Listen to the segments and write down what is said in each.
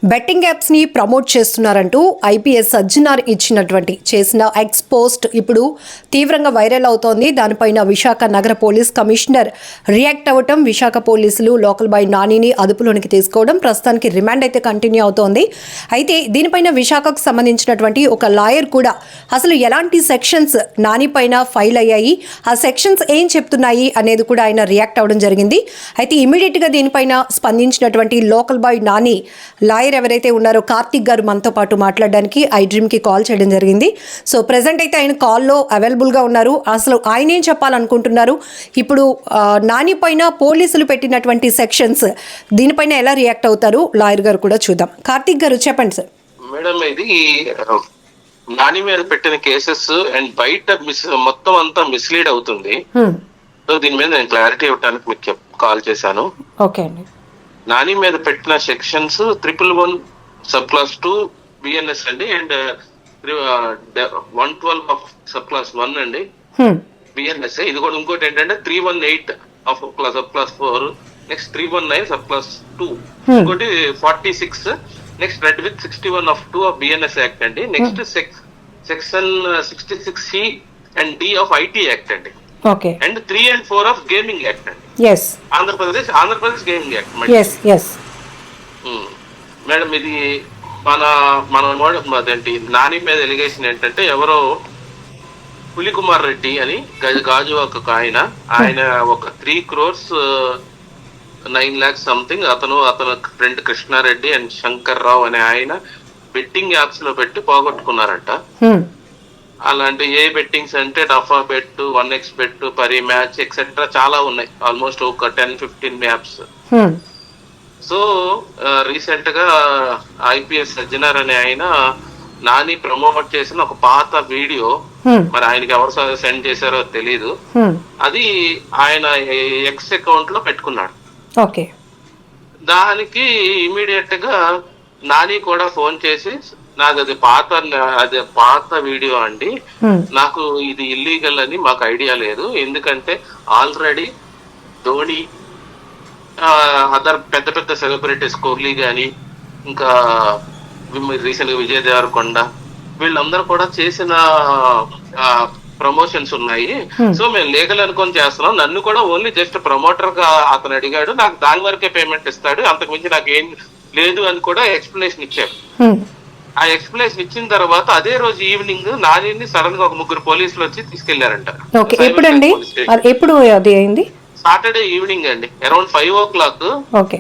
Betting apps ని promote చేస్తున్నారంటూ IPS Sajjanar చేసిన X post ఇప్పుడు తీవ్రంగా వైరల్ అవుతోంది. దానిపైన విశాఖ నగర పోలీస్ కమిషనర్ రియాక్ట్ అవ్వటం, విశాఖ పోలీసులు లోకల్ బాయ్ నానిని అదుపులోనికి తీసుకోవడం, ప్రస్తుతానికి రిమాండ్ అయితే కంటిన్యూ అవుతోంది. అయితే దీనిపైన విశాఖకు సంబంధించినటువంటి ఒక లాయర్ కూడా అసలు ఎలాంటి సెక్షన్స్ నాని పైన ఫైల్ అయ్యాయి, ఆ సెక్షన్స్ ఏం చెప్తున్నాయి అనేది కూడా ఆయన రియాక్ట్ అవ్వడం జరిగింది. అయితే ఇమీడియట్ గా దీనిపైన స్పందించినటువంటి లోకల్ బాయ్ నాని లాయర్ ఎవరైతే ఉన్నారో కార్తిక్ గారు మనతో పాటు మాట్లాడడానికి ఐ డ్రీమ్ కి కాల్ చేయడం జరిగింది. సో ప్రెసెంట్ అయితే ఆయన కాల్లో అవైలబుల్ గా ఉన్నారు. అసలు ఆయన ఏం చెప్పాలనుకుంటున్నారు, ఇప్పుడు నాని పైన పోలీసులు పెట్టినటువంటి సెక్షన్స్ దీనిపైన ఎలా రియాక్ట్ అవుతారు లాయర్ గారు కూడా చూద్దాం. కార్తిక్ గారు చెప్పండి సార్. మేడం, ఇది నాని మీద పెట్టిన కేసెస్ అండ్ బయట మొత్తం అంతా మిస్లీడ్ అవుతుంది. సో దీని మీద నేను క్లారిటీ ఇవ్వడానికి మీకు కాల్ చేశాను. ఓకే అండి. నాని మీద పెట్టిన సెక్షన్స్ 111 సబ్ క్లాస్ 2 బిఎన్ఎస్ అండి, అండ్ 112 ఆఫ్ సబ్ క్లాస్ 1 అండి బిఎన్ఎస్. ఇది కూడా ఇంకోటి ఏంటంటే 318 of sub class 4, next 319 sub class 2, ఇంకోటి 46, next read with 61 of 2 of BNS act అండి, next section 66C and D of IT act అండి, okay, and 3 and 4 of gaming act అండి. yes Andhra Pradesh gaming act. yes madam, ఇది మన అదేంటి నాని మీద allegation ఏంటంటే, ఎవరో పులికుమార్ రెడ్డి అని గాజువాక ఆయన ఒక 3 crores 9 lakhs సంథింగ్ అతని ఫ్రెండ్ కృష్ణారెడ్డి అండ్ శంకర్ రావు అనే ఆయన బెట్టింగ్ యాప్స్ లో పెట్టి పోగొట్టుకున్నారంట. అలాంటి ఏ బెట్టింగ్స్ అంటే డఫా బెట్, 1x బెట్, పరి మ్యాచ్ ఎక్సెట్రా చాలా ఉన్నాయి, ఆల్మోస్ట్ ఒక 10-15 యాప్స్. సో రీసెంట్ గా ఐపీఎస్ సజ్జనార్ అనే ఆయన నాని ప్రమోట్ చేసిన ఒక పాత వీడియో, మరి ఆయనకి ఎవరు సెండ్ చేశారో తెలీదు, అది ఆయన ఎక్స్ అకౌంట్ లో పెట్టుకున్నాడు. ఓకే, దానికి ఇమీడియట్ గా నాని కూడా ఫోన్ చేసి, నాకు అది పాత వీడియో అండి, నాకు ఇది ఇల్లీగల్ అని మాకు ఐడియా లేదు, ఎందుకంటే ఆల్రెడీ ధోని, అదర్ పెద్ద సెలబ్రిటీస్, కోహ్లీ గాని, ఇంకా రీసెంట్ గా విజయ్ దేవరకొండ, వీళ్ళందరూ కూడా చేసిన ప్రమోషన్స్ ఉన్నాయి. సో మేము లీగల్ అనుకొని చేస్తున్నాం, నన్ను కూడా ఓన్లీ జస్ట్ ప్రమోటర్ గా అతను అడిగాడు, నాకు దాని వరకే పేమెంట్ ఇస్తాడు, అంతకు మించి నాకు ఏం లేదు అని కూడా ఎక్స్ప్లెనేషన్ ఇచ్చారు. ఆ ఎక్స్ప్లెనేషన్ ఇచ్చిన తర్వాత అదే రోజు ఈవినింగ్ నానిని సడన్ గా ఒక 3 పోలీసులు వచ్చి తీసుకెళ్లారంట. ఎప్పుడు అది అయింది? సాటర్డే ఈవినింగ్ అండి, అరౌండ్ 5 o'clock. ఓకే,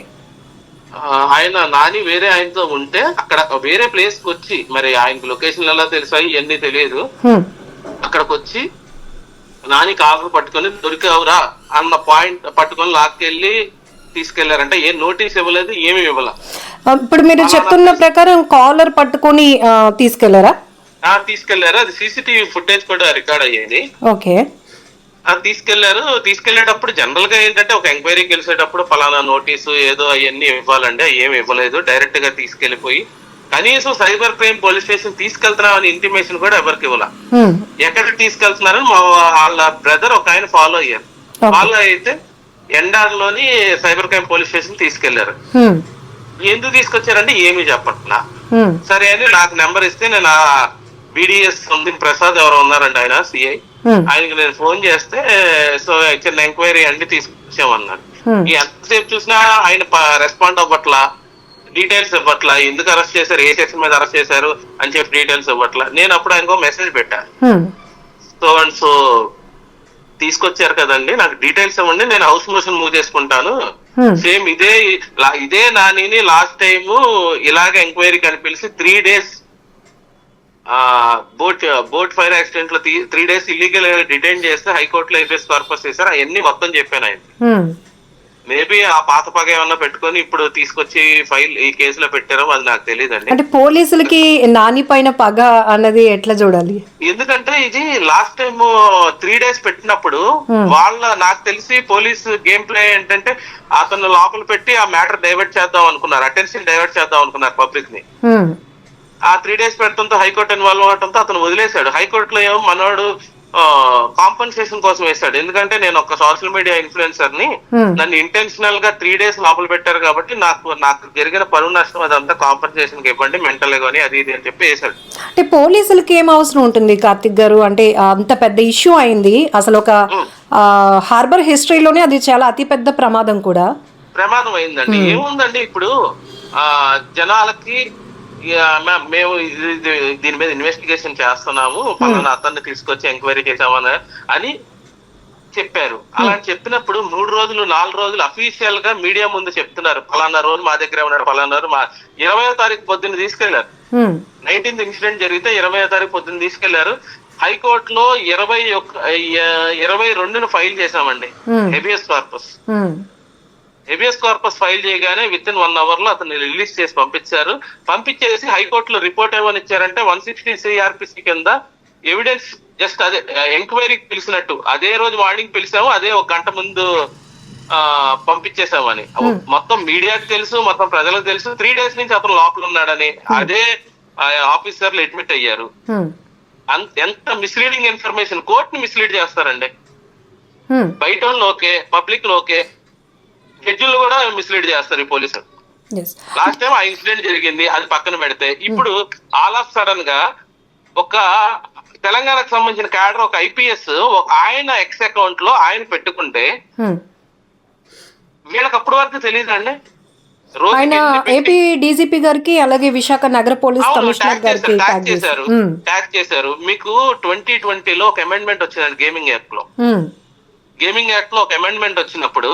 ఆయన నాని వేరే ఆయనతో ఉంటే అక్కడ వేరే ప్లేస్ కి వచ్చి, మరి ఆయనకు లొకేషన్ ఎలా తెలుసాయి ఇవన్నీ తెలియదు, అక్కడికి వచ్చి నాని కారు పట్టుకొని దొరికావురా అన్న పాయింట్ పట్టుకొని లాక్కెళ్ళి తీసుకెళ్లారంట. ఏ నోటీస్ ఇవ్వలేదు, ఏమి ఇవ్వాల. ఇప్పుడు మీరు చెప్తున్న ప్రకారం కాలర్ పట్టుకొని తీసుకెళ్లారా? తీసుకెళ్లారు, అది సీసీటీవీ ఫుటేజ్ కూడా రికార్డ్ అయ్యేది. ఓకే, తీసుకెళ్లేటప్పుడు జనరల్ గా ఏంటంటే ఒక ఎంక్వైరీకి వెళ్ళేటప్పుడు ఫలానా నోటీసు ఏదో అవన్నీ ఇవ్వాలండి, ఏమి ఇవ్వలేదు, డైరెక్ట్ గా తీసుకెళ్లిపోయి కనీసం సైబర్ క్రైమ్ పోలీస్ స్టేషన్ తీసుకెళ్తున్నామని ఇంటిమేషన్ కూడా ఎవరికి ఇవ్వాల. ఎక్కడికి తీసుకెళ్తున్నారని వాళ్ళ బ్రదర్ ఒక ఆయన ఫాలో అయ్యారు. ఫాలో అయితే ఎండార్లోని సైబర్ క్రైమ్ పోలీస్ స్టేషన్ తీసుకెళ్లారు. ఎందుకు తీసుకొచ్చారంటే ఏమీ చెప్పట్లా. సరే అని నాకు నెంబర్ ఇస్తే, నేను బీడీఎస్ ప్రసాద్ ఎవరో ఉన్నారండి, ఆయన సిఐ, ఆయనకి నేను ఫోన్ చేస్తే, సో చిన్న ఎంక్వైరీ అండి తీసుకొచ్చామన్నాడు. ఎంతసేపు చూసినా ఆయన రెస్పాండ్ అవ్వట్లా, డీటెయిల్స్ ఇవ్వట్లా, ఎందుకు అరెస్ట్ చేశారు, ఏ సెక్షన్ మీద అరెస్ట్ చేశారు అని చెప్పి డీటెయిల్స్ ఇవ్వట్లా. నేను అప్పుడు ఆయనకు మెసేజ్ పెట్టా, సో తీసుకొచ్చారు కదండి, నాకు డీటెయిల్స్ ఇవ్వండి, నేను హౌస్ మోషన్ మూవ్ చేసుకుంటాను. సేమ్ ఇదే నానిని లాస్ట్ టైం ఇలాగ ఎంక్వైరీ అని పిలిచి 3 days బోట్ ఫైర్ యాక్సిడెంట్ లో 3 days ఇల్లీగల్ డిటైన్ చేస్తే హైకోర్టులో ఎఫ్ఎస్ కార్పస్ చేశారు. అవన్నీ మొత్తం చెప్పాను ఆయన. మేబీ ఆ పాత పగ ఏమన్నా పెట్టుకొని ఇప్పుడు తీసుకొచ్చి ఫైల్ ఈ కేసులో పెట్టారో అది నాకు తెలియదండి. అంటే పోలీసులకి నాని పైన పగ అన్నది ఎట్లా చూడాలి? ఎందుకంటే ఇది లాస్ట్ టైం 3 days పెట్టినప్పుడు నాకు తెలిసి పోలీస్ గేమ్ ప్లే ఏంటంటే, అతను లోపల పెట్టి ఆ మ్యాటర్ డైవర్ట్ చేద్దాం అనుకున్నారు, అటెన్షన్ డైవర్ట్ చేద్దాం అనుకున్నారు పబ్లిక్ ని. ఆ 3 days పెట్టడంతో హైకోర్టు ఇన్వాల్వ్ అవడంతో అతను వదిలేశాడు. హైకోర్టులో ఏమో మనోడు కాంపన్సేషన్ కోసం వేశాడు. ఎందుకంటే నేను ఒక సోషల్ మీడియా ఇన్ఫ్లుయెన్సర్ ని, నన్ను ఇంటెన్షనల్ గా 3 days లోపల పెట్టారు కాబట్టి నాకు జరిగిన పరువు నష్టం అదంతా కాంపన్సేషన్ ఇవ్వండి, మెంటల్ గానీ అది ఇది అని చెప్పి వేశాడు. అంటే పోలీసులకి ఏం అవసరం ఉంటుంది కార్తిక్ గారు? అంటే అంత పెద్ద ఇష్యూ అయింది, అసలు ఒక హార్బర్ హిస్టరీలోనే అది చాలా అతిపెద్ద ప్రమాదం కూడా. ప్రమాదం అయిందండి. ఏముందండి ఇప్పుడు జనాలకి మేము దీని మీద ఇన్వెస్టిగేషన్ చేస్తున్నాము, పలానా అతన్ని తీసుకొచ్చి ఎంక్వైరీ చేసామని అని చెప్పారు. అలా చెప్పినప్పుడు 3 రోజులు 4 రోజులు అఫీషియల్ గా మీడియా ముందు చెప్తున్నారు, పలానా రోజు మా దగ్గర ఉన్నాడు, పలానా రోజు 20వ తారీఖు పొద్దున్న తీసుకెళ్లారు. 19th ఇన్సిడెంట్ జరిగితే 20వ తారీఖు పొద్దున్న తీసుకెళ్లారు. హైకోర్టులో 22న ఫైల్ చేశామండి హెబియస్ కార్పస్ ఫైల్ చేయగానే విత్ ఇన్ 1 hour లో అతన్ని రిలీజ్ చేసి పంపించేసి హైకోర్టులో రిపోర్ట్ ఏమని ఇచ్చారంటే 160 CRPC కింద ఎవిడెన్స్ జస్ట్ అదే ఎంక్వైరీకి పిలిచినట్టు అదే రోజు మార్నింగ్ పిలిచాము, అదే 1 గంట ముందు పంపించేసామని. మొత్తం మీడియాకి తెలుసు, మొత్తం ప్రజలకు తెలుసు 3 days నుంచి అతను లోపల ఉన్నాడని అదే ఆఫీసర్లు అడ్మిట్ అయ్యారు. ఎంత మిస్లీడింగ్ ఇన్ఫర్మేషన్, కోర్టుని మిస్లీడ్ చేస్తారండి. బయట వాళ్ళు ఓకే, పబ్లిక్ ఓకే, జడ్జిలు కూడా మిస్లీడ్ చేస్తారు ఈ పోలీసులు. లాస్ట్ టైం ఆ ఇన్సిడెంట్ జరిగింది, అది పక్కన పెడితే ఇప్పుడు ఆల్ ఆఫ్ సడన్ గా ఒక తెలంగాణకు సంబంధించిన క్యాడర్ ఒక IPS ఆయన ఎక్స్ అకౌంట్ లో ఆయన పెట్టుకుంటే వీళ్ళకి అప్పటి వరకు తెలియదండి. ఆయన ఏపీ డీజీపీ గారికి అలాగే విశాఖ నగర పోలీస్ కమిషనర్ గారికి ట్యాగ్ చేశారు. మీకు 2020లో ఒక అమెండ్మెంట్ వచ్చిందండి గేమింగ్ యాక్ట్ లో ఒక అమెండ్మెంట్ వచ్చినప్పుడు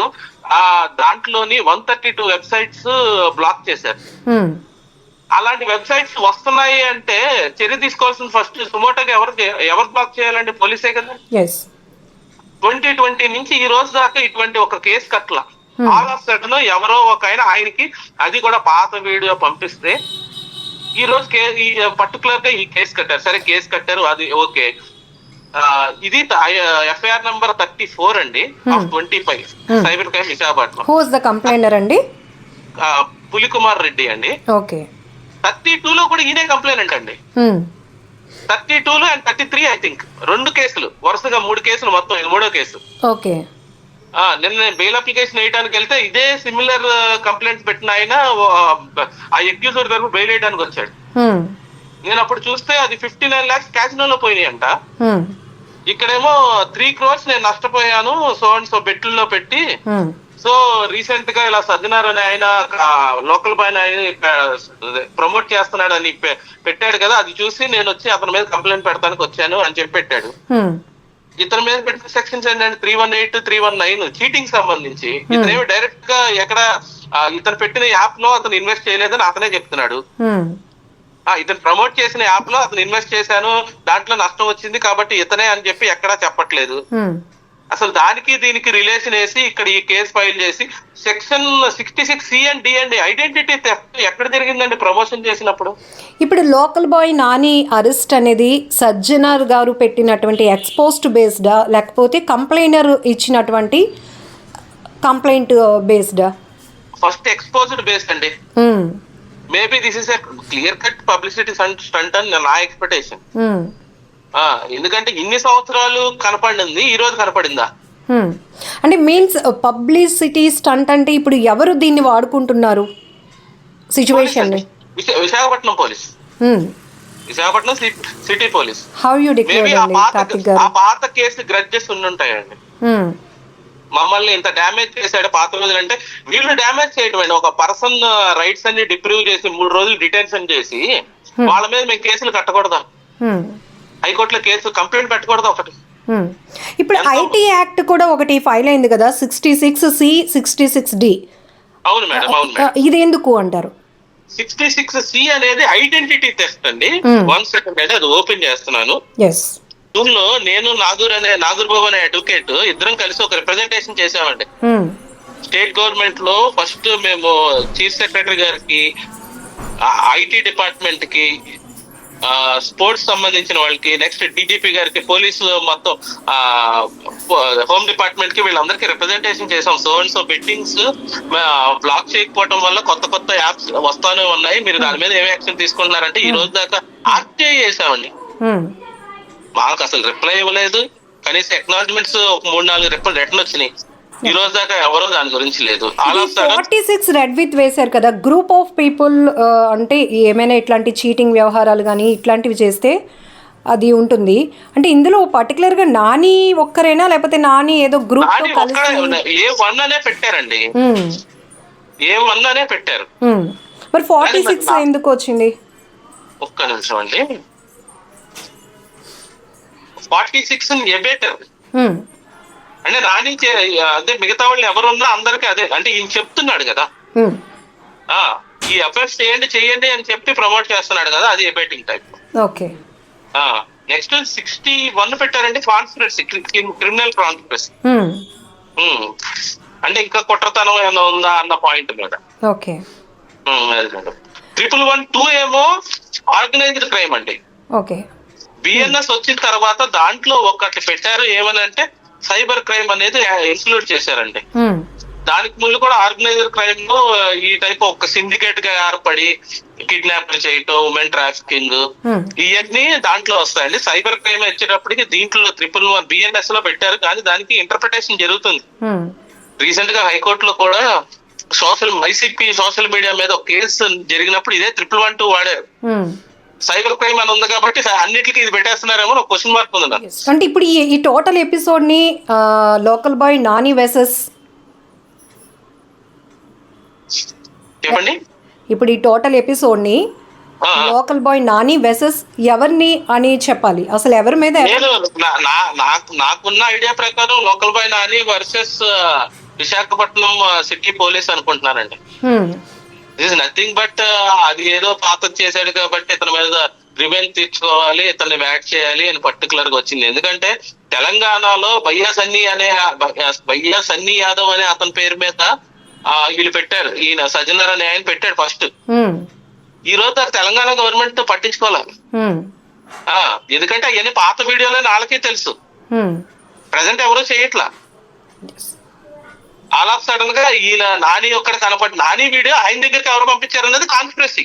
దాంట్లోని 132 వెబ్సైట్స్ బ్లాక్ చేశారు. అలాంటి వెబ్సైట్స్ వస్తున్నాయి అంటే చర్య తీసుకోవాల్సిన ఫస్ట్ సుమోటోగా ఎవరు బ్లాక్ చేయాలండి? పోలీసే కదా. 2020 నుంచి ఈ రోజు దాకా ఇటువంటి ఒక case Katla. All of sudden ఎవరో ఒక ఆయనకి అది కూడా పాత వీడియో పంపిస్తే ఈ రోజు పర్టికులర్ గా ఈ కేసు కట్టారు. సరే కేసు కట్టారు, అది ఓకే. ఇది FIR నంబర్ 34 అండి of 25 cyber crime Visakhapatnam. Who is the complainer అండి? పులికుమార్ రెడ్డి అండి. ఓకే. 32లో కూడా ఈయనే కంప్లైనెంట్ అండి. 32లో అండ్ 33 ఐ థింక్ 2 కేసులు వరుసగా 3 కేసులు, మొత్తం ఇది 3వ కేసు. ఓకే. నిన్న బెయిల్ అప్లికేషన్ వేయడానికి వెళ్తే ఇదే సిమిలర్ కంప్లైంట్స్ పెట్టిన ఆయన ఆ అక్యూజర్ తరపు బెయిల్ వేయడానికి వచ్చాడు. నేను అప్పుడు చూస్తే అది 59 lakhs క్యాసినోలో పోయినాయి అంట. ఇక్కడేమో 3 crores నేను నష్టపోయాను సో అండ్ సో బెట్టుల్లో పెట్టి. సో రీసెంట్ గా ఇలా సజ్జనార్ అని ఆయన లోకల్ పైన ప్రమోట్ చేస్తున్నాడు అని పెట్టాడు కదా, అది చూసి నేను వచ్చి అతని మీద కంప్లైంట్ పెడతానికి వచ్చాను అని చెప్పి పెట్టాడు. ఇతని మీద పెట్టిన సెక్షన్స్ ఏంటంటే 318, 319 చీటింగ్ సంబంధించి. ఇతనేమో డైరెక్ట్ గా ఎక్కడ ఇతను పెట్టిన యాప్ లో అతను ఇన్వెస్ట్ చేయలేదని అతనే చెప్తున్నాడు. ఇతను ప్రమోట్ చేసిన యాప్ లో అతను ఇన్వెస్ట్ చేశాను, దాంట్లో నష్టం వచ్చింది కాబట్టి ఇతనే అని చెప్పి ఎక్కడా చెప్పట్లేదు. అసలు దానికి దీనికి రిలేషన్ వేసి ఇక్కడ ఈ కేసు ఫైల్ చేసి సెక్షన్ 66C and D అండి ఐడెంటిటీ థెఫ్ట్ ఎక్కడ జరిగిందండి ప్రమోషన్ చేసినప్పుడు. ఇప్పుడు లోకల్ బాయ్ నాని అరెస్ట్ అనేది సజ్జనార్ గారు పెట్టినటువంటి ఎక్స్పోజ్డ్ బేస్డా లేకపోతే కంప్లైనర్ ఇచ్చినటువంటి కంప్లైంట్ బేస్డా? ఫస్ట్ ఎక్స్పోజ్డ్ బేస్డ్ అండి. Maybe this is a clear cut publicity stunt అని నా ఎక్స్పెక్టేషన్. ఎందుకంటే ఇన్ని సంవత్సరాలు కనపడింది, ఈ రోజు కనపడిందా? అంటే మీన్స్ పబ్లిసిటీ స్టంట్ అంటే ఇప్పుడు ఎవరు దీన్ని వాడుకుంటున్నారు situation? Visakhapatnam police, Visakhapatnam city police. How you declare ఆ పాత కేసు గ్రడ్జెస్ ఉండుంటాయండి. మమ్మల్ని ఇంత డ్యామేజ్ చేశాడు పాత రోజులు అంటే వీళ్ళు డ్యామేజ్ చేయటం అండి. ఒక పర్సన్ రైట్స్ అన్ని డిప్రూవ్ చేసి 3 రోజులు డిటెన్షన్ చేసి వాళ్ళ మీద మేము కేసులు కట్టకూడదా? హైకోర్టులో కేసు కంప్లైంట్ పెట్టకూడదు ఒకటి. ఇప్పుడు ఐటీ యాక్ట్ కూడా ఒకటి ఫైల్ అయింది కదా 66C 66D. అవును మేడం, అవును మేడం. ఇది ఎందుకు అంటారు? 66C అనేది ఐడెంటిటీ థెఫ్ట్ అండి. 1 second అండి, అది ఓపెన్ చేస్తున్నాను. జూన్లో నేను నాగూర్ బాబు అనే అడ్వకేట్ ఇద్దరం కలిసి ఒక రిప్రజెంటేషన్ చేసామండి. స్టేట్ గవర్నమెంట్ లో ఫస్ట్ మేము చీఫ్ సెక్రటరీ గారికి, ఐటీ డిపార్ట్మెంట్ కి, స్పోర్ట్స్ సంబంధించిన వాళ్ళకి, నెక్స్ట్ DGP గారికి, పోలీసు మొత్తం హోమ్ డిపార్ట్మెంట్ కి వీళ్ళందరికీ రిప్రజెంటేషన్ చేసాం. So and so bettings block చేయకపోవడం వల్ల కొత్త యాప్స్ వస్తానే ఉన్నాయి, మీరు దాని మీద ఏమి యాక్షన్ తీసుకుంటున్నారంటే ఈ రోజు దాకా RTI చేసామండి. మాకు అసలు రిప్లై ఇవ్వలేదు. కనీసం అక్నాలజ్మెంట్స్ ఒక 3-4 రిటర్న్ వచ్చినాయి. ఈ రోజు దాకా ఎవరో దాని గురించి లేదు. All of sudden 46 red with వేశారు కదా, గ్రూప్ ఆఫ్ పీపుల్ అంటే ఏమైనా ఇట్లాంటి చీటింగ్ వ్యవహారాలు కానీ ఇట్లాంటివి చేస్తే అది ఉంటుంది అంటే ఇందులో పర్టికులర్గా నాని ఒక్కరేనా లేకపోతే నాని ఏదో గ్రూప్ తో కలిసి A1 అనే పెట్టారండి, A1 అనే పెట్టారు. మరి 46 ఎందుకు వచ్చింది? ఒక్క నిమిషం అండి. 46 ఎబేటర్ అంటే నాని అదే మిగతా వాళ్ళు ఎవరున్నా అందరికి అదే అంటే ఈయన చెప్తున్నాడు కదా, ఈ అఫైర్స్ చేయండి అని చెప్పి ప్రమోట్ చేస్తున్నాడు కదా, అది ఎబేటింగ్ టైప్. ఓకే. నెక్స్ట్ 61 పెట్టారండి, కాన్స్పిరసీ, క్రిమినల్ కాన్స్పిరసీ. అంటే ఇంకా కుట్రతనం ఏమైనా ఉందా అన్న పాయింట్ మీద. ఓకే. 112 ఏమో ఆర్గనైజ్డ్ క్రైమ్ అండి. ఓకే. బిఎన్ఎస్ వచ్చిన తర్వాత దాంట్లో ఒకటి పెట్టారు ఏమనంటే సైబర్ క్రైమ్ అనేది ఇన్క్లూడ్ చేశారండి. దానికి ముందు కూడా ఆర్గనైజ్డ్ క్రైమ్ లో ఈ టైప్ ఒక సిండికేట్ గా ఏర్పడి కిడ్నాప్ చేయటం, ఉమెన్ ట్రాఫికింగ్, ఇవన్నీ దాంట్లో వస్తాయండి. సైబర్ క్రైమ్ వచ్చేటప్పటికి దీంట్లో 111 బిఎన్ఎస్ లో పెట్టారు, కానీ దానికి ఇంటర్ప్రిటేషన్ జరుగుతుంది. రీసెంట్ గా హైకోర్టులో కూడా వైసీపీ సోషల్ మీడియా మీద ఒక కేసు జరిగినప్పుడు ఇదే 112 వాడారు. సైబర్ క్రైమ్ అని ఉంది కాబట్టి అన్నిటికీ ఇది పెట్టేస్తున్నారేమో ఒక క్వశ్చన్ మార్క్ ఉంది. అంటే ఇప్పుడు ఈ టోటల్ ఎపిసోడ్ ని లోకల్ బాయ్ నాని వెసెస్ చెప్పండి. ఇప్పుడు ఈ టోటల్ ఎపిసోడ్ ని లోకల్ బాయ్ నాని వెసెస్ ఎవరిని అని చెప్పాలి, అసలు ఎవరి మీద? నాకున్న ఐడియా ప్రకారం local boy Nani versus Visakhapatnam city police అనుకుంటున్నానండి. దిస్ నథింగ్ బట్ అది ఏదో పాత చేశాడు కాబట్టి ఇతని మీద రివెంజ్ తీర్చుకోవాలి, ఇతన్ని వ్యాక్ చేయాలి అని పర్టికులర్ గా వచ్చింది. ఎందుకంటే తెలంగాణలో భయ్యా సన్నీ యాదవ్ అనే అతని పేరు మీద వీళ్ళు పెట్టారు, ఈయన సజ్జనర్ అనే ఆయన పెట్టాడు ఫస్ట్. ఈ రోజు తెలంగాణ గవర్నమెంట్ పట్టించుకోవాలి, ఎందుకంటే అవన్నీ పాత వీడియోలో వాళ్ళకే తెలుసు, ప్రజెంట్ ఎవరో చేయట్లా. ఆల్ ఆఫ్ సడన్ గా ఈయన నాని ఒక్కడ కనపడి నాని వీడియో ఆయన దగ్గరికి ఎవరు పంపించారు అనేది కాన్స్పిరసీ.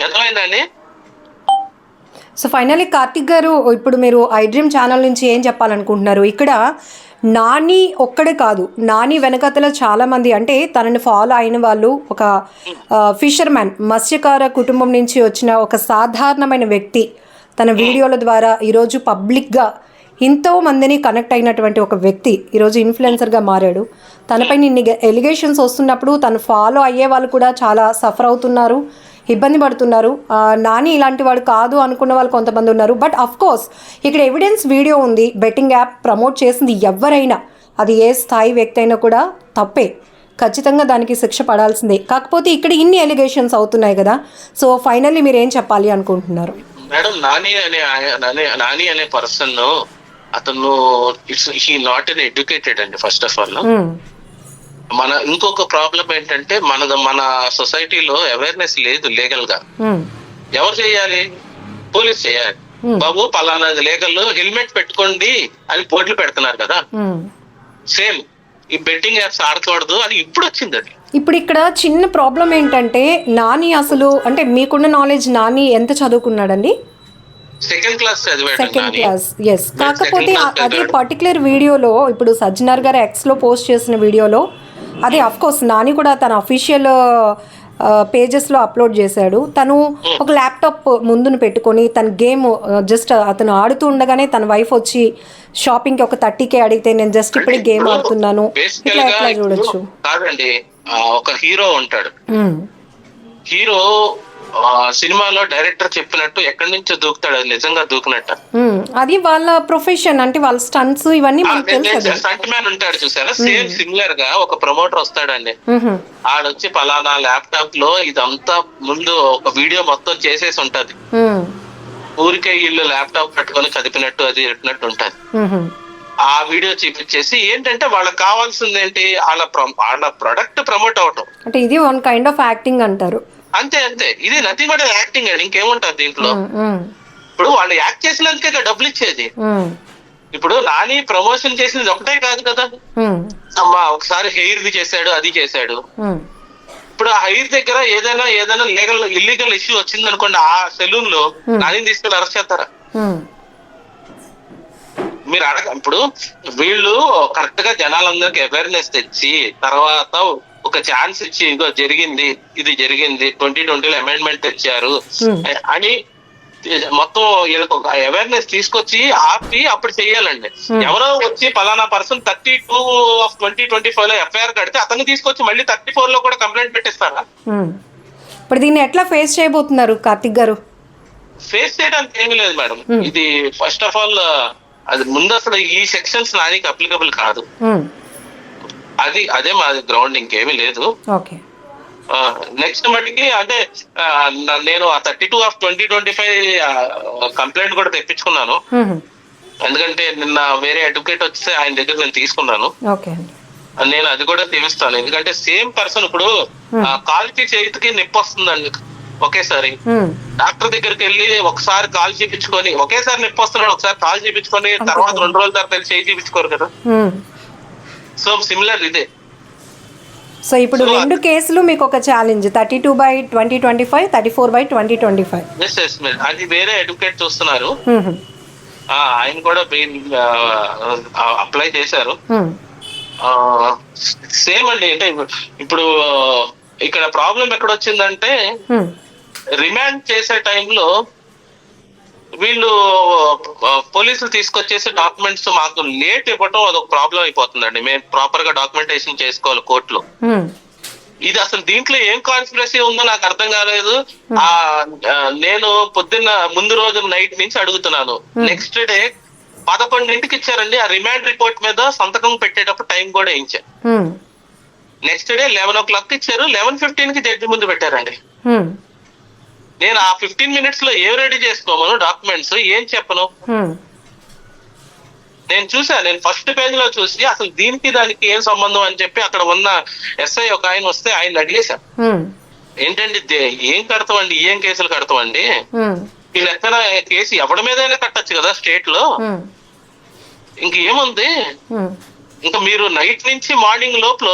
అర్థమైందండి? సో ఫైనల్లీ కార్తిక్ గారు, ఇప్పుడు మీరు ఐ డ్రీమ్ ఛానల్ నుంచి ఏం చెప్పాలనుకుంటున్నారు? ఇక్కడ నాని ఒక్కడే కాదు, నాని వెనకతల చాలామంది అంటే తనని ఫాలో అయిన వాళ్ళు, ఒక ఫిషర్మ్యాన్ మత్స్యకార కుటుంబం నుంచి వచ్చిన ఒక సాధారణమైన వ్యక్తి తన వీడియోల ద్వారా ఈరోజు పబ్లిక్గా ఎంతో మందిని కనెక్ట్ అయినటువంటి ఒక వ్యక్తి ఈరోజు ఇన్ఫ్లుయెన్సర్గా మారాడు. తనపైన ఇన్ని ఎలిగేషన్స్ వస్తున్నప్పుడు తను ఫాలో అయ్యే వాళ్ళు కూడా చాలా సఫర్ అవుతున్నారు, ఇబ్బంది పడుతున్నారు. నాని ఇలాంటి వాడు కాదు అనుకున్న వాళ్ళు కొంతమంది ఉన్నారు. బట్ అఫ్ కోర్స్ ఇక్కడ ఎవిడెన్స్ వీడియో ఉంది, బెట్టింగ్ యాప్ ప్రమోట్ చేసింది ఎవరైనా, అది ఏ స్థాయి వ్యక్తి అయినా కూడా తప్పే, ఖచ్చితంగా దానికి శిక్ష పడాల్సిందే. కాకపోతే ఇక్కడ ఇన్ని ఎలిగేషన్స్ అవుతున్నాయి కదా, సో ఫైనల్లీ మీరు ఏం చెప్పాలి అనుకుంటున్నారు? మేడం, నాని అనే పర్సన్ అతను హీ నాట్ ఎన్ ఎడ్యుకేటెడ్ అండి ఫస్ట్ ఆఫ్ ఆల్. మన ఇంకొక ప్రాబ్లం ఏంటంటే మన సొసైటీలో అవేర్నెస్ లేదు లీగల్ గా. ఎవరు చేయాలి? పోలీస్ చేయాలి. బాబు పలానా లీగల్ హెల్మెట్ పెట్టుకోండి అని పోర్టులు పెడుతున్నారు కదా, సేమ్ ఈ బెట్టింగ్ యాప్స్ ఆడకూడదు అని ఇప్పుడు వచ్చింది. అది ఇప్పుడు ఇక్కడ చిన్న ప్రాబ్లం ఏంటంటే నాని అసలు అంటే మీకున్న నాలెడ్జ్ నాని ఎంత చదువుకున్నాడండి? Second class yes. కాకపోతే అదే పర్టికులర్ వీడియోలో ఇప్పుడు సజ్జనర్ గారు ఎక్స్లో పోస్ట్ చేసిన వీడియోలో అది అఫ్కోర్స్ నాని కూడా తన అఫీషియల్ పేజెస్లో అప్లోడ్ చేశాడు. తను ఒక ల్యాప్టాప్ ముందును పెట్టుకొని తన గేమ్ జస్ట్ అతను ఆడుతూ ఉండగానే తన వైఫ్ వచ్చి షాపింగ్కి ఒక 30K అడిగితే నేను జస్ట్ ఇప్పుడే గేమ్ ఆడుతున్నాను ఇట్లా ఎట్లా చూడొచ్చు? కాదండి, ఒక హీరో ఉంటాడు, హీరో సినిమాలో డైరెక్టర్ చెప్పినట్టు ఎక్కడి నుంచో దూకుతాడు, అది నిజంగా దూకినట్ట. అది వాళ్ళ ప్రొఫెషన్, అంటే వాళ్ళ స్టంట్స్ ఇవన్నీ మనకు తెలుసు. స్టంట్ మ్యాన్ ఉంటాడు చూసారా, సేమ్ సిమిలర్ గా ఒక ప్రమోటర్ వస్తాడండి, ఆడొచ్చి పలానా ల్యాప్టాప్ లో ఇదంతా ముందు ఒక వీడియో మొత్తం చేసేసి ఉంటది, ఊరికే వీళ్ళు ల్యాప్టాప్ పెట్టుకొని చదివినట్టు అది చెప్పినట్టు ఉంటది. ఆ వీడియో చూపించేసి ఏంటంటే వాళ్ళకి కావాల్సింది ఏంటి, వాళ్ళ ప్రొడక్ట్ ప్రమోట్ అవటం. అంటే ఇది వన్ కైండ్ ఆఫ్ యాక్టింగ్ అంటారు. అంతే. ఇది నథింగ్ బట్ యాక్టింగ్ అండి, ఇంకేముంటది దీంట్లో. ఇప్పుడు వాళ్ళు యాక్ట్ చేసినందుకే డబ్బులు ఇచ్చేది. ఇప్పుడు నాని ప్రమోషన్ చేసింది ఒకటే కాదు కదా, ఒకసారి హెయిర్ ది చేశాడు, అది చేశాడు. ఇప్పుడు ఆ హెయిర్ దగ్గర ఏదైనా ఇల్లీగల్ ఇష్యూ వచ్చింది అనుకోండి, ఆ సెలూన్ లో నాని తీసుకెళ్ళి అరెస్ట్ చేస్తారా? మీరు ఇప్పుడు వీళ్ళు కరెక్ట్ గా జనాలందరికి అవేర్నెస్ తెచ్చి తర్వాత ఒక ఛాన్స్ ఇచ్చి ఇదో జరిగింది, ఇది జరిగింది, 2020లో అమెండ్మెంట్ తెచ్చారు అని మొత్తం వీళ్ళకి ఒక అవేర్నెస్ తీసుకొచ్చి ఆపి అప్పుడు చెయ్యాలండి. ఎవరో వచ్చి పలానా పర్సన్ 32/2025 ఎఫ్ఐఆర్ కడితే అతన్ని తీసుకొచ్చి మళ్ళీ 34 లో కూడా కంప్లైంట్ పెట్టిస్తారా? ఇప్పుడు దీన్ని ఎట్లా ఫేస్ చేయబోతున్నారు కార్తిక్ గారు? ఫేస్ చేయడానికి ఏమీ లేదు మేడం. ఇది ఫస్ట్ ఆఫ్ ఆల్ అది ముందు అసలు ఈ సెక్షన్స్ నానికి అప్లికబుల్ కాదు. అదే మాది గ్రౌండ్, ఇంకేమీ లేదు. నెక్స్ట్ మటుకి అంటే నేను ఆ 32/2025 కంప్లైంట్ కూడా తెప్పించుకున్నాను. ఎందుకంటే నిన్న వేరే అడ్వకేట్ వస్తే ఆయన దగ్గర నేను తీసుకున్నాను. నేను అది కూడా తీరుస్తాను. ఎందుకంటే సేమ్ పర్సన్ ఇప్పుడు కాలుకి చేతికి నొప్పి వస్తుందండి ఒకేసారి. డాక్టర్ దగ్గరికి వెళ్ళి ఒకసారి కాలు చేయించుకొని ఒకేసారి నొప్పి వస్తున్నాడు, ఒకసారి కాలు చేయించుకొని తర్వాత 2 రోజుల తర్వాత చేయి చేయించుకోరు కదా. సో సిమిలర్ ఇదే. సో ఇప్పుడు 2 కేసులు మీకు ఒక ఛాలెంజ్, 32/2025, 34/2025. అది వేరే అడ్వకేట్ చూస్తున్నారు. ఆయన కూడా అప్లై చేశారు. సేమ్ అండి. అంటే ఇప్పుడు ఇక్కడ ప్రాబ్లం ఎక్కడ వచ్చిందంటే రిమాండ్ చేసే టైంలో వీళ్ళు పోలీసులు తీసుకొచ్చేసి డాక్యుమెంట్స్ మాకు లేట్ ఇవ్వటం అదొక ప్రాబ్లం అయిపోతుందండి. మేము ప్రాపర్ గా డాక్యుమెంటేషన్ చేసుకోవాలి కోర్టులో. ఇది అసలు దీంట్లో ఏం కాన్స్పిరసీ ఉందో నాకు అర్థం కాలేదు. నేను పొద్దున్న ముందు రోజు నైట్ నుంచి అడుగుతున్నాను. నెక్స్ట్ డే 11ంటికి ఇచ్చారండి. ఆ రిమాండ్ రిపోర్ట్ మీద సంతకం పెట్టేటప్పుడు టైం కూడా వేయించారు. నెక్స్ట్ డే 11 o'clock ఇచ్చారు. 11:15కి జడ్జి ముందు పెట్టారండి. నేను ఆ 15 minutes లో ఏం రెడీ చేసుకోమను డాక్యుమెంట్స్, ఏం చెప్పను. నేను ఫస్ట్ పేజ్ లో చూసి అసలు దీనికి దానికి ఏం సంబంధం అని చెప్పి అక్కడ ఉన్న ఎస్ఐ ఒక ఆయన వస్తే ఆయన అడిగేశాను, ఏంటండి ఏం కడతామండి, ఏం కేసులు కడతామండి, ఈ లెక్కన కేసు ఎవరి మీదైనా కట్టచ్చు కదా స్టేట్ లో, ఇంకేముంది, ఇంకా మీరు నైట్ నుంచి మార్నింగ్ లోపల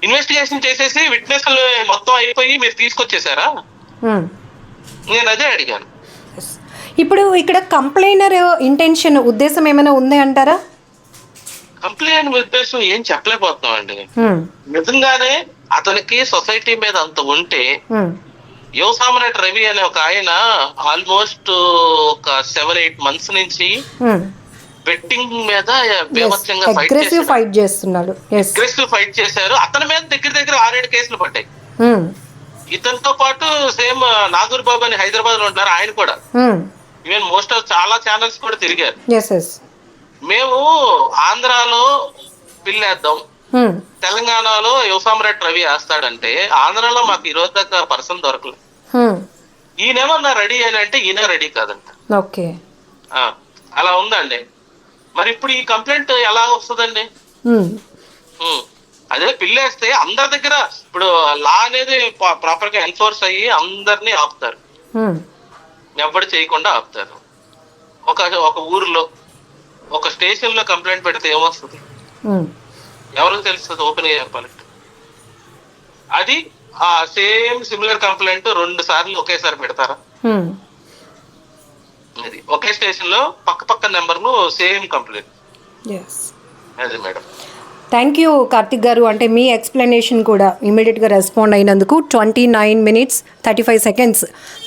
ఇన్వెస్టిగేషన్ చేసేసి విట్నెస్లు మొత్తం అయిపోయి మీరు తీసుకొచ్చేసారా? నేను అదే అడిగాను. ఇప్పుడు ఇక్కడ కంప్లైనర్ ఇంటెన్షన్, ఉద్దేశం ఏమైనా ఉంది అంటారా? కంప్లైంట్ ఉద్దేశం ఏం చెప్పలేకపోతున్నాం అండి. నిజంగానే అతనికి సొసైటీ మీద అంత ఉంటే యువసామరెడ్డి రవి అనే ఒక ఆయన ఆల్మోస్ట్ ఒక 7-8 months నుంచి బెట్టింగ్ మీద బీభత్సంగా ఫైట్ చేస్తున్నాడు. అగ్రెసివ్ ఫైట్ చేశారు. అతని మీద దగ్గర 6-7 కేసులు పడ్డాయి. ఇతనితో పాటు సేమ్ నాగూర్ బాబు అని హైదరాబాద్ లో ఉంటారు, ఆయన కూడా ఈవెన్ మోస్ట్ ఆఫ్ చాలా ఛానల్స్ కూడా తిరిగారు. మేము ఆంధ్రాలో పిల్లేద్దాం, తెలంగాణలో యువసామరెడ్డి రవి వేస్తాడంటే ఆంధ్రాలో మాకు ఈ రోజు దాకా పర్సన్ దొరకలేదు. ఈయనేమన్నా రెడీ అని అంటే ఈయన రెడీ కాదంట. అలా ఉందండి. మరి ఇప్పుడు ఈ కంప్లైంట్ ఎలా వస్తుందండి? అదే పిల్లేస్తే అందరి దగ్గర ఇప్పుడు లా అనేది ప్రాపర్ గా ఎన్ఫోర్స్ అయ్యి అందరినీ ఆపుతారు, ఎవరు చేయకుండా ఆపుతారు. ఒక ఊర్లో ఒక స్టేషన్ లో కంప్లైంట్ పెడితే ఏమొస్తుంది ఎవరికి తెలుస్తుంది? ఓపెన్ గా చెప్పాలంటే అది ఆ సేమ్ సిమిలర్ కంప్లైంట్ 2 సార్లు ఒకేసారి పెడతారా? అది ఒకే స్టేషన్ లో పక్క నెంబర్లు సేమ్ కంప్లైంట్. అది మేడం. థ్యాంక్ యూ కార్తిక్ గారు. అంటే మీ ఎక్స్ప్లెనేషన్ కూడా ఇమీడియట్గా రెస్పాండ్ అయినందుకు 29 minutes 35 seconds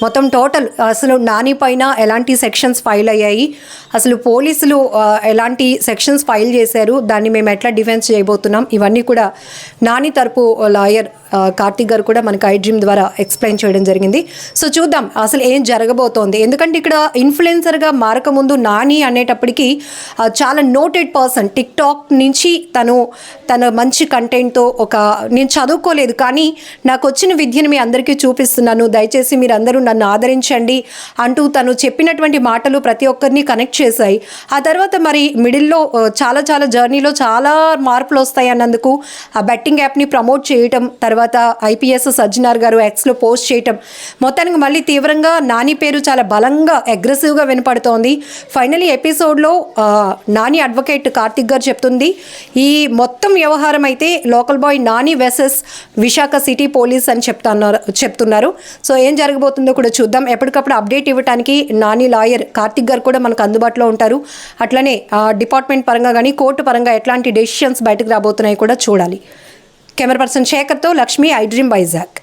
మొత్తం టోటల్. అసలు నాని పైన ఎలాంటి సెక్షన్స్ ఫైల్ అయ్యాయి, అసలు పోలీసులు ఎలాంటి సెక్షన్స్ ఫైల్ చేశారు, దాన్ని మేము ఎట్లా డిఫెన్స్ చేయబోతున్నాం, ఇవన్నీ కూడా నాని తరపు లాయర్ కార్తిక్ గారు కూడా మనకు ఐడ్రీమ్ ద్వారా ఎక్స్ప్లెయిన్ చేయడం జరిగింది. సో చూద్దాం అసలు ఏం జరగబోతోంది. ఎందుకంటే ఇక్కడ ఇన్ఫ్లుయెన్సర్గా మారకముందు నాని అనేటప్పటికీ చాలా నోటెడ్ పర్సన్. టిక్టాక్ నుంచి తన మంచి కంటెంట్తో నేను చదువుకోలేదు కానీ నాకు వచ్చిన విద్యను మీ అందరికీ చూపిస్తున్నాను, దయచేసి మీరు అందరూ నన్ను ఆదరించండి అంటూ తను చెప్పినటువంటి మాటలు ప్రతి ఒక్కరిని కనెక్ట్ చేశాయి. ఆ తర్వాత మరి మిడిల్లో చాలా జర్నీలో చాలా మార్పులు వస్తాయి అన్నందుకు ఆ బెట్టింగ్ యాప్ని ప్రమోట్ చేయటం, తర్వాత తర్వాత ఐపీఎస్ సజ్జనార్ గారు ఎక్స్లో పోస్ట్ చేయటం, మొత్తానికి మళ్ళీ తీవ్రంగా నాని పేరు చాలా బలంగా అగ్రెసివ్గా వినపడుతోంది. ఫైనలీ ఎపిసోడ్లో నాని అడ్వకేట్ కార్తిక్ గారు చెప్తుంది, ఈ మొత్తం వ్యవహారం అయితే local boy Nani వెసెస్ Visakha city police అని చెప్తున్నారు. సో ఏం జరగబోతుందో కూడా చూద్దాం. ఎప్పటికప్పుడు అప్డేట్ ఇవ్వడానికి నాని లాయర్ కార్తిక్ గారు కూడా మనకు అందుబాటులో ఉంటారు. అట్లనే డిపార్ట్మెంట్ పరంగా కానీ కోర్టు పరంగా ఎట్లాంటి డెసిషన్స్ బయటకు రాబోతున్నాయి కూడా చూడాలి. కెమెరా పర్సన్ శేఖర్తో లక్ష్మి, ఐ డ్రీమ్ వైజాగ్.